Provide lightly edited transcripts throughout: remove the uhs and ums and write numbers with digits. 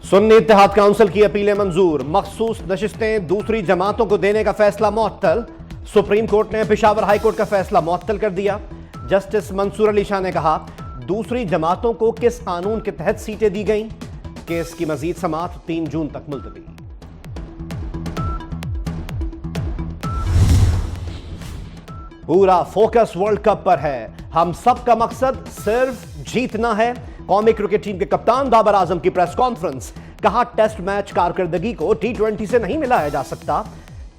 सुन्नी इत्तेहाद council की अपीलें मंजूर, मखसूस नशिस्तें दूसरी जमातों को देने का फैसला मुअत्तल। सुप्रीम कोर्ट ने पेशावर हाई कोर्ट का फैसला मुअत्तल कर दिया। जस्टिस मंसूर अली शाह ने कहा, दूसरी जमातों को किस कानून के तहत सीटें दी गईं। केस की मजीद समाअत 3 जून तक मुलतवी। पूरा फोकस वर्ल्ड कप पर है। हम सब का मकसद सिर्फ जीतना है। कौमी क्रिकेट टीम के कप्तान बाबर आजम की प्रेस कॉन्फ्रेंस, कहा टेस्ट मैच कारकर्दगी को T20 से नहीं मिलाया जा सकता।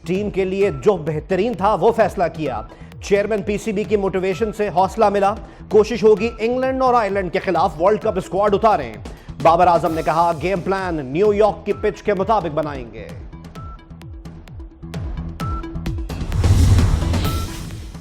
टीम के लिए जो बेहतरीन था वो फैसला किया। चेयरमैन पीसीबी की मोटिवेशन से हौसला मिला। कोशिश होगी इंग्लैंड और आयरलैंड के खिलाफ world cup squad उतारें। Babar Azam ने कहा, गेम प्लान न्यूयॉर्क की पिच के मुताबिक बनाएंगे।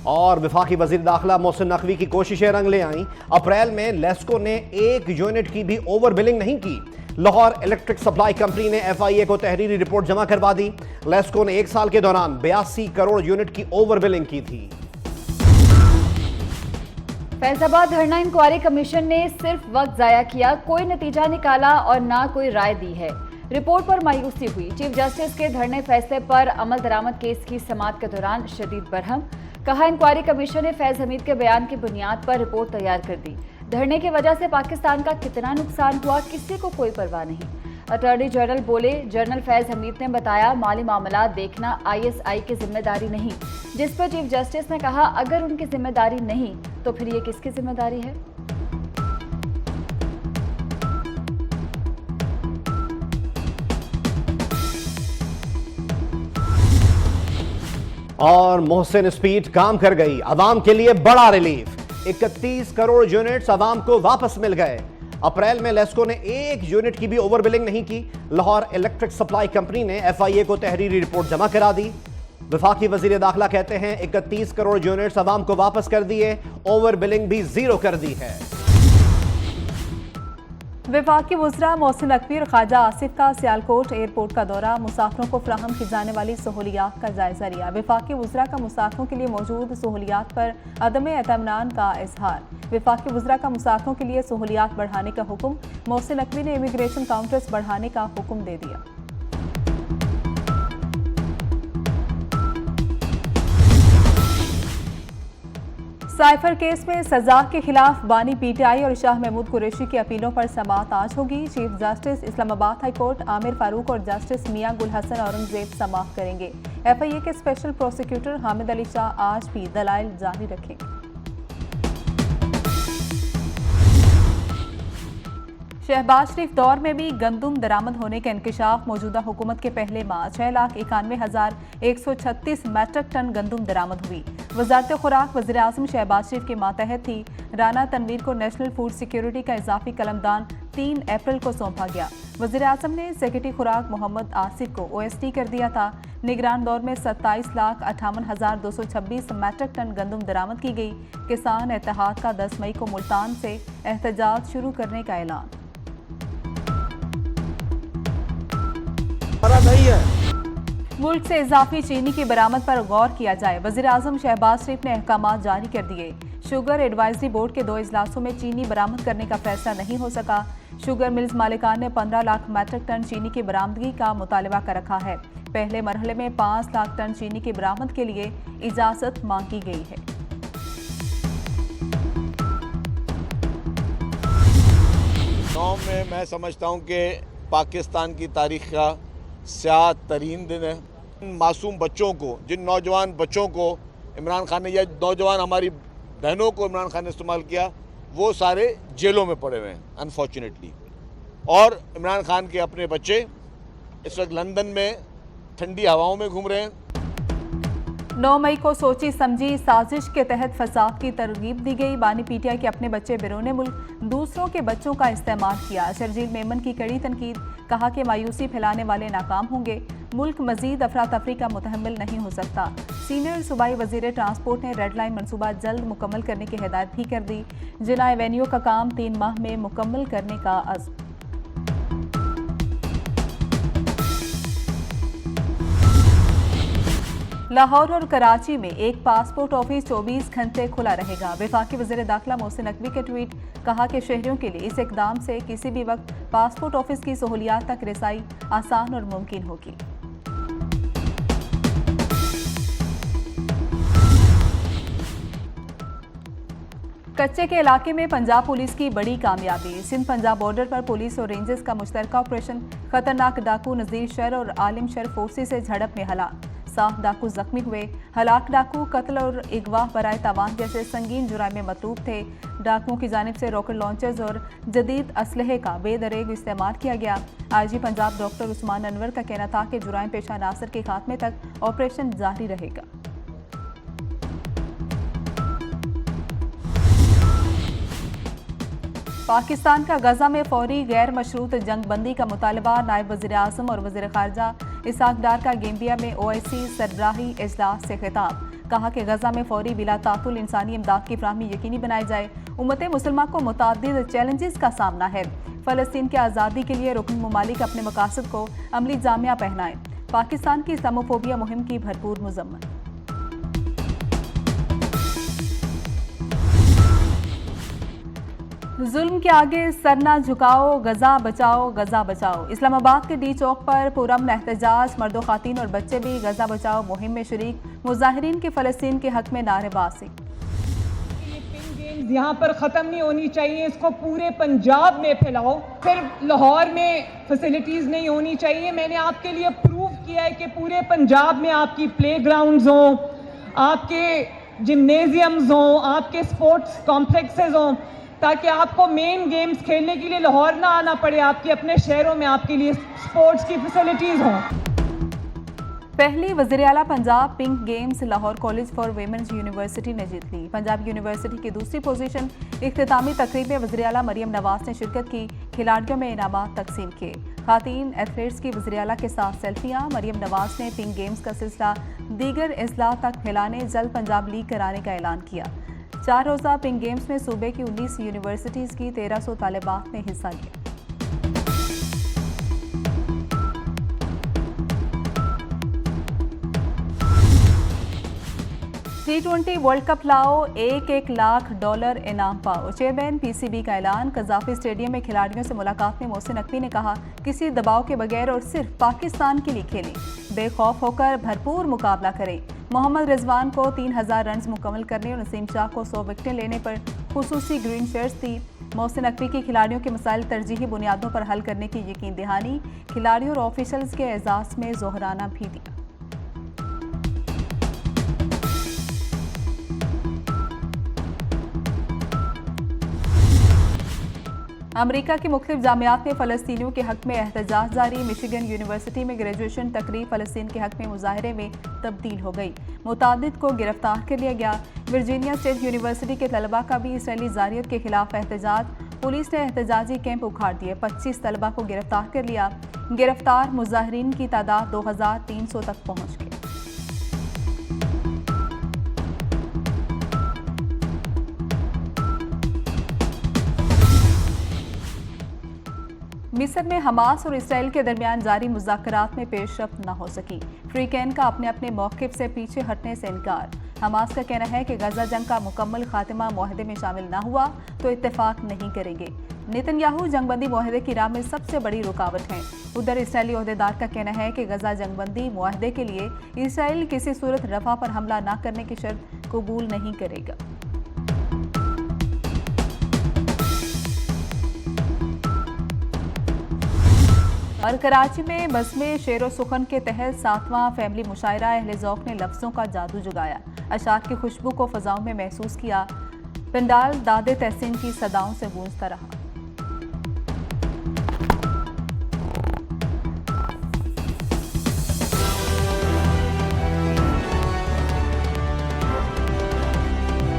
और वफाकी वजीर दाखिला मोहसिन नकवी की कोशिशें रंग ले आईं। अप्रैल में लेस्को ने 1 यूनिट की भी ओवर बिलिंग नहीं की। लाहौर इलेक्ट्रिक सप्लाई कंपनी ने FIA को तहरीरी रिपोर्ट जमा करवा दी। लेस्को ने 1 साल के दौरान 82 करोड़ यूनिट की ओवर बिलिंग की थी। फैजाबाद धरना इंक्वायरी कमीशन ने सिर्फ वक्त जाया किया, कोई नतीजा निकाला और ना कोई राय दी है। रिपोर्ट पर मायूसी हुई। चीफ जस्टिस के धरने फैसले पर अमल दरामद केस की समाअत के दौरान शदीद बरहम। कहा, इंक्वायरी कमीशन ने फैज हमीद के बयान की बुनियाद पर रिपोर्ट तैयार कर दी। धरने की वजह से पाकिस्तान का कितना नुकसान हुआ, किसी को कोई परवाह नहीं। अटॉर्नी जनरल बोले, जनरल फैज हमीद ने बताया, माली मामला देखना ISI की जिम्मेदारी नहीं। जिस पर चीफ जस्टिस ने कहा, अगर उनकी जिम्मेदारी नहीं तो फिर ये किसकी जिम्मेदारी है। और मोहसिन स्पीड काम कर गई। अवाम के लिए बड़ा रिलीफ। 31 करोड़ यूनिट्स अवाम को वापस मिल गए। अप्रैल में लेस्को ने 1 यूनिट की भी ओवर बिलिंग नहीं की। लाहौर इलेक्ट्रिक सप्लाई कंपनी ने FIA को तहरीरी रिपोर्ट जमा करा दी। वफाकी वजीर दाखिला कहते हैं, 31 करोड़ यूनिट्स अवाम को वापस कर दिए, ओवर बिलिंग भी 0 कर दी है। वफाकी वज़रा मोहसिन नकवी और ख्वाजा आसिफ का सियालकोट एयरपोर्ट का दौरा, मुसाफिरों को फराहम की जाने वाली सहूलियात का जायजा लिया। वफाकी वज़रा का मुसाफिरों के लिए मौजूद सहूलियात पर अदम एतमानान का इजहार। वफाकी वज़रा का मुसाफिरों के लिए सहूलियात बढ़ाने का हुक्म। मोहसिन नकवी ने इमिग्रेशन काउंटर्स बढ़ाने का हुक्म दे दिया। साइफर केस में सजा के खिलाफ बानी PTI और शाह महमूद कुरैशी की अपीलों पर समाअत आज होगी। Chief justice Islamabad high court Aamir Farooq और जस्टिस मियां गुल हसन औरंगजेब समाअत करेंगे। FIA के स्पेशल प्रोसिक्यूटर हामिद अली शाह आज भी दलाइल जारी रखेंगे। शहबाज शरीफ दौर में भी गंदुम दरामद होने का इंकशाफ। मौजूदा हुकूमत के पहले माह 6,91,136 मैट्रिक टन गंदुम दरामद हुई। वजारत खुराक वज़ीर आज़म शहबाज शरीफ के मातहत थी। राना तनवीर को नेशनल फूड सिक्योरिटी का इजाफी कलमदान 3 अप्रैल को सौंपा गया। वज़ीर आज़म ने सेक्रेटरी खुराक मोहम्मद आसिफ को OSD कर दिया था। निगरान दौर में 27,58,226 मैट्रिक टन गंदुम दरामद की गई। किसान इत्तेहाद का 10 मई को मुल्तान से एहतजाज शुरू करने का ऐलान। मुल्क से इजाफी चीनी की बरामद पर गौर किया जाए। वज़ीर आज़म शहबाज शरीफ ने अहकामात जारी कर दिए। शुगर एडवाइजरी बोर्ड के 2 इजलासों में चीनी बरामद करने का फैसला नहीं हो सका। शुगर मिल्स मालिकान ने 15 लाख मैट्रिक टन चीनी की बरामदगी का मुतालबा कर रखा है। पहले मरहले में 5 लाख टन चीनी की बरामद के लिए इजाजत मांगी गई है। मैं समझता हूँ कि पाकिस्तान की तारीख का स्याह तरीन दिन है। मासूम बच्चों को, जिन नौजवान बच्चों को इमरान खान ने या नौजवान हमारी बहनों को इमरान खान ने इस्तेमाल किया, वो सारे जेलों में पड़े हुए हैं अनफॉर्चुनेटली। और इमरान खान के अपने बच्चे इस वक्त लंदन में ठंडी हवाओं में घूम रहे हैं। 9 मई को सोची समझी साजिश के तहत फसाद की तरगीब दी गई। बानी PTI के अपने बच्चे बिरोने मुल्क दूसरों के बच्चों का इस्तेमाल किया। शर्जील मेमन की कड़ी तनकीद, कहा कि मायूसी फैलाने वाले नाकाम होंगे। मुल्क मजीद अफरा तफरी का मुतहम्मिल नहीं हो सकता। सीनियर सूबाई वजीर ट्रांसपोर्ट ने रेड लाइन मनसूबा जल्द मुकम्मल करने की हिदायत भी कर दी। जिला एवेन्यू का काम 3 माह में मुकम्मल करने का अज़्म। लाहौर और कराची में एक पासपोर्ट ऑफिस 24 घंटे खुला रहेगा। वफाकी वज़ीर दाखिला मोहसिन नकवी के ट्वीट, कहा कि शहरियों के लिए इस इकदाम से किसी भी वक्त पासपोर्ट ऑफिस की सहूलियात तक रसाई आसान और मुमकिन होगी। कच्चे के इलाके में पंजाब पुलिस की बड़ी कामयाबी। सिंध पंजाब बॉर्डर पर पुलिस और रेंजर्स का मुश्तरका ऑपरेशन खतरनाक डाकू नज़ीर शर और आलिम शर फोर्सी से झड़प में हलाक। 7 डाकू जख्मी हुए। हलाक डाकू कत्ल और अगवा बराए तावान जैसे संगीन जुराइम में मतलूब थे। डाकुओं की जानिब से रॉकेट लॉन्चर्स और जदीद असलहे का बेदरेग इस्तेमाल किया गया। आईजी पंजाब डॉक्टर उस्मान अनवर का कहना था कि जुराइम पेशा नासर के खात्मे तक ऑपरेशन जारी रहेगा। पाकिस्तान का गजा में फौरी गैर मशरूत जंगबंदी का मुतालबा। नायब वज़ीर आज़म और वज़ीर ख़ारजा इसहाक डार का गेम्बिया में OIC सरबराही इजलास से खिताब। कहा कि गजा में फौरी बिला तातुल इंसानी इमदाद की फराहमी यकीनी बनाई जाए। उम्मत मुसलमान को मुताद्दिद चैलेंजेस का सामना है। फ़लस्तीन की आज़ादी के लिए रुकन ममालिक अपने मकासद को अमली जामिया पहनाएं। पाकिस्तान की इस्लामोफोबिया मुहिम की भरपूर मुज़म्मत। जुल्म के आगे सर ना झुकाओ, गजा बचाओ, गजा बचाओ। इस्लामाबाद के डी चौक पर पुरअमन एहतजाज। मर्दो खातीन और बच्चे भी गजा बचाओ मुहिम में शरीक। मुजाहिरीन के फ़लस्तीन के हक में नारेबाजी। यहाँ पर ख़त्म नहीं होनी चाहिए, इसको पूरे पंजाब में फैलाओ। सिर्फ लाहौर में फैसिलिटीज़ नहीं होनी चाहिए। मैंने आपके लिए प्रूव किया है कि पूरे पंजाब में आपकी प्ले ग्राउंड्स हों, आपके जिम्नेजियम्स हों, आपके स्पोर्ट्स कॉम्प्लेक्सेस हों, ताकि आपको मेन गेम्स खेलने के लिए लाहौर ना आना पड़े। आपके अपने शहरों में आपके लिए स्पोर्ट्स की फैसिलिटीज़ हों। पहली वज़ीर आला Punjab pink games Lahore college for women's university ने जीत ली। पंजाब यूनिवर्सिटी की दूसरी पोजीशन। इख्तितामी तकरीब में वज़ीर आला मरियम नवाज ने शिरकत की। खिलाड़ियों में इनामात तकसीम किए। खातीन एथलीट्स की वज़ीर आला के साथ सेल्फियाँ। मरियम नवाज ने पिंक गेम्स का सिलसिला दीगर अजला तक फैलाने जल्द पंजाब लीग कराने का ऐलान किया। 4 रोज़ा पिंक गेम्स में सूबे की 19 यूनिवर्सिटीज़ की 1300 तालिबात ने हिस्सा लिया। T20 वर्ल्ड कप लाओ, $1 लाख इनाम पाओ। चेयरमैन PCB का ऐलान। कज़ाफी स्टेडियम में खिलाड़ियों से मुलाकात में मोहसिन नकवी ने कहा, किसी दबाव के बगैर और सिर्फ पाकिस्तान के लिए खेलें, बेखौफ होकर भरपूर मुकाबला करें। मोहम्मद रिजवान को 3000 रन मुकम्मल करने और नसीम शाह को 100 विकेटें लेने पर खुसूसी ग्रीन शर्ट्स दी। मोहसिन नकवी की खिलाड़ियों के मसाइल तरजीही बुनियादों पर हल करने की यकीन दहानी। खिलाड़ियों और ऑफिशल्स के एजाज़ में जोहराना भी दिया। अमेरिका की मुख्तलिफ जामियात में फ़लस्तीनियों के हक में एहतजाज जारी। मिशिगन यूनिवर्सिटी में ग्रेजुएशन तकरीब फ़लस्तीन के हक में मुजाहरे में तब्दील हो गई। मुतादिद को गिरफ्तार कर लिया गया। वर्जीनिया स्टेट यूनिवर्सिटी के तलबा का भी इसराइली जारियत के खिलाफ एहतजाज। पुलिस ने एहतजाजी कैंप उखाड़ दिए। 25 तलबा को गिरफ्तार कर लिया। गिरफ्तार मुजाहरीन की तादाद 2300 तक पहुँच गई। मिस्र में हमास और इसराइल के दरमियान जारी मुज़ाकरात में पेशरफ्त न हो सकी। फ्रीकैन का अपने अपने मौक़िफ़ से पीछे हटने से इनकार। हमास का कहना है कि गजा जंग का मुकम्मल खात्मा मुआहदे में शामिल न हुआ तो इत्तेफाक नहीं करेंगे। नेतन्याहू जंगबंदी मुआहदे की राह में सबसे बड़ी रुकावट हैं। उधर इसराइली ओहदेदार का कहना है कि गजा जंगबंदी मुआहदे के लिए इसराइल किसी सूरत रफ़ा पर हमला न करने की शर्त कबूल नहीं करेगा। और कराची में बज़्म शेरो सुखन के तहत 7वां फैमिली मुशायरा अहले ज़ौक़ ने लफ्ज़ों का जादू जगाया। अशार की खुशबू को फ़ज़ाओं में महसूस किया। पंडाल दादे तहसीन की सदाओं से गूंजता रहा।